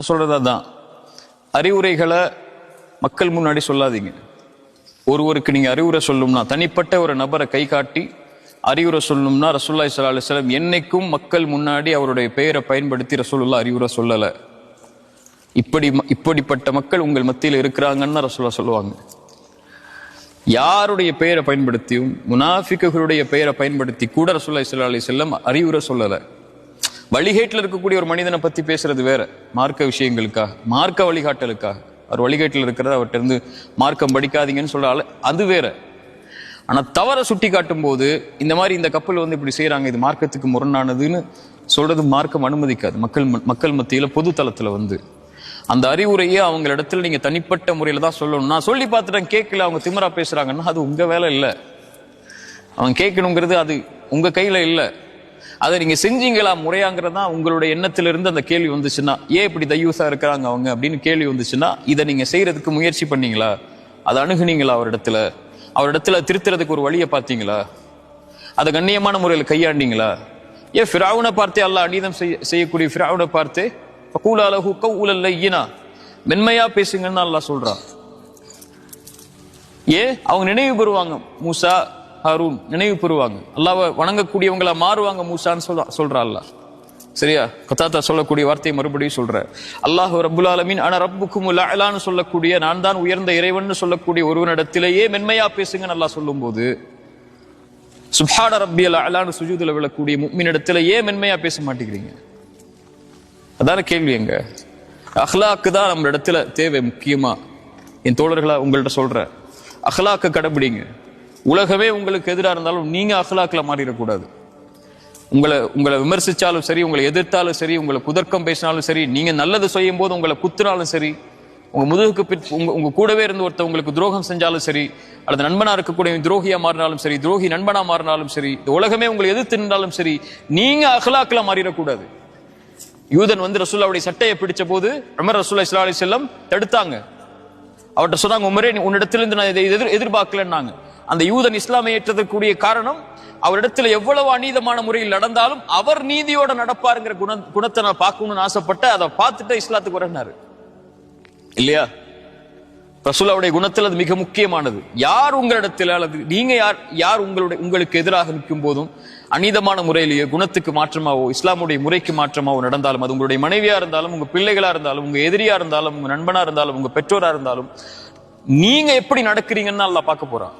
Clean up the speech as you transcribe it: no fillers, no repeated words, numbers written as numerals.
சொல்றதான் அறிவுரைகளை மக்கள் முன்னாடி சொல்லாதீங்க. ஒருவருக்கு நீங்க அறிவுரை சொல்லணும்னா, தனிப்பட்ட ஒரு நபரை கை காட்டி அறிவுரை சொல்லணும்னா, ரசூலுல்லாஹி ஸல்லல்லாஹு அலைஹி வஸல்லம் என்னைக்கும் மக்கள் முன்னாடி அவருடைய பெயரை பயன்படுத்தி ரசூலுல்லாஹ் அறிவுரை சொல்லல. இப்படிப்பட்ட மக்கள் உங்கள் மத்தியில் இருக்கிறாங்கன்னு ரசூலுல்லாஹ் சொல்லுவாங்க. யாருடைய பெயரை பயன்படுத்தியும் முனாஃபிக்குகளுடைய பெயரை பயன்படுத்தி கூட ரசூலுல்லாஹி ஸல்லல்லாஹு அலைஹி வஸல்லம் அறிவுரை சொல்லல. வழிகேட்டில் இருக்கக்கூடிய ஒரு மனிதனை பத்தி பேசுறது வேற, மார்க்க விஷயங்களுக்காக, மார்க்க வழிகாட்டலுக்காக. அவர் வழிகேட்டில் இருக்கிறத அவர்கிட்ட இருந்து மார்க்கம் படிக்காதீங்கன்னு சொல்றாள், அது வேற. ஆனா தவற சுட்டி காட்டும் போது இந்த மாதிரி இந்த கப்பல் இப்படி செய்யறாங்க, இது மார்க்கத்துக்கு முரணானதுன்னு சொல்றது மார்க்கம் அனுமதிக்காது. மக்கள் மத்தியில பொது தளத்துல அந்த அறிவுரையை அவங்க இடத்துல நீங்க தனிப்பட்ட முறையில தான் சொல்லணும். நான் சொல்லி பார்த்துட்டேன் கேட்கல, அவங்க திமிரா பேசுறாங்கன்னா அது உங்க வேலை இல்லை. அவங்க கேட்கணுங்கிறது அது உங்க கையில இல்லை. அதை நீங்க செஞ்சீங்களா முறையாங்கிறதா உங்களுடைய எண்ணத்திலிருந்து அந்த கேள்வி வந்துச்சுன்னா, ஏன் இப்படி தையூசா இருக்கிறாங்க அவங்க அப்படின்னு கேள்வி வந்துச்சுன்னா, இதை நீங்க செய்யறதுக்கு முயற்சி பண்ணீங்களா? அதை அணுகுனீங்களா? அவரிடத்துல திருத்துறதுக்கு ஒரு வழியை பார்த்தீங்களா? அதை கண்ணியமான முறையில் கையாண்டீங்களா? ஏன் ஃபிரௌனை பார்த்தே அல்லாஹ் அநீதம் செய்யக்கூடிய ஃபிரௌனை பார்த்தே ஃபகூலா லஹு கௌலன் லையினா, மென்மையா பேசுங்கன்னு அல்லாஹ் சொல்றான். ஏன் அவங்க நினைவு பெறுவாங்க, மூசா ஹாரூன் நினைவு பெறுவாங்க, அல்லாஹ்வை வணங்கக்கூடியவங்களா மாறுவாங்க மூசான்னு சொல்றா அல்லாஹ். சரியா? கதாதா சொல்லக்கூடிய வார்த்தையை மறுபடியும் சொல்ற. அல்லாஹ் ரப்புல் ஆலமீன் அன ரப்புக்குமுல் அலான்னு சொல்லக்கூடிய, நான் தான் உயர்ந்த இறைவன் சொல்லக்கூடிய ஒருவனிடத்திலேயே மென்மையா பேசுங்கன்னு அல்லாஹ் சொல்லும் போது, சுப்ஹான ரப்பியல் அலான்னு சுஜூதுல விழக்கூடிய முஃமினிடத்துல ஏன் மென்மையா பேச மாட்டேங்கிறீங்க? அதான கேள்வி. எங்க அஹ்லாக்கு தான் நம்ம இடத்துல தேவை. முக்கியமா என் தோழர்களா உங்கள்கிட்ட சொல்ற, அஹ்லாக்க கடைபிடிங்க. உலகமே உங்களுக்கு எதிராக இருந்தாலும் நீங்க அஹ்லாக்ல மாறிடக்கூடாது. உங்களை விமர்சிச்சாலும் சரி, உங்களை எதிர்த்தாலும் சரி, உங்களை குதர்க்கம் பேசினாலும் சரி, நீங்க நல்லது செய்யும் போது உங்களை குத்துனாலும் சரி, உங்க முதுகுக்கு உங்க கூடவே இருந்து ஒருத்தர் உங்களுக்கு துரோகம் செஞ்சாலும் சரி, அல்லது நண்பனா இருக்கக்கூடிய துரோகியா மாறினாலும் சரி, துரோகி நண்பனா மாறினாலும் சரி, இந்த உலகமே உங்களை எதிர்த்து நின்றாலும் சரி, நீங்க அஹ்லாக்ல மாறிடக்கூடாது. யூதன் ரசூலுல்லாஹ்வுடைய சட்டையை பிடிச்ச போது உமர் ரசூலுல்லாஹி ஸல்லல்லாஹு அலைஹி வஸல்லம் தடுத்தாங்க. அவர்கிட்ட சொன்னாங்க, உமரே உன்னிடத்திலிருந்து நான் இதை எதிர்பார்க்கலன்னாங்க. அந்த யூதன் இஸ்லாமை ஏற்றதற்குரிய காரணம், அவரிடத்துல எவ்வளவு அநீதமான முறையில் நடந்தாலும் அவர் நீதியோட நடப்பாருங்கிற குணத்தை நான் பார்க்கணும்னு ஆசைப்பட்ட, அதை பார்த்துட்டு இஸ்லாத்துக்கு வரனாரு இல்லையா? ரசூலுல்லாஹ்வுடைய குணத்தில் அது மிக முக்கியமானது. யார் உங்களிடத்தில் அல்லது நீங்க யார் உங்களுக்கு எதிராக நிற்கும் போதும் அநீதமான முறையிலேயே குணத்துக்கு மாற்றமாவோ இஸ்லாமுடைய முறைக்கு மாற்றமாவோ நடந்தாலும், அது உங்களுடைய மனைவியா இருந்தாலும், உங்க பிள்ளைகளா இருந்தாலும், உங்க எதிரியா இருந்தாலும், உங்க நண்பனா இருந்தாலும், உங்க பெற்றோரா இருந்தாலும், நீங்க எப்படி நடக்கிறீங்கன்னு அல்லாஹ் பார்க்க போறான்.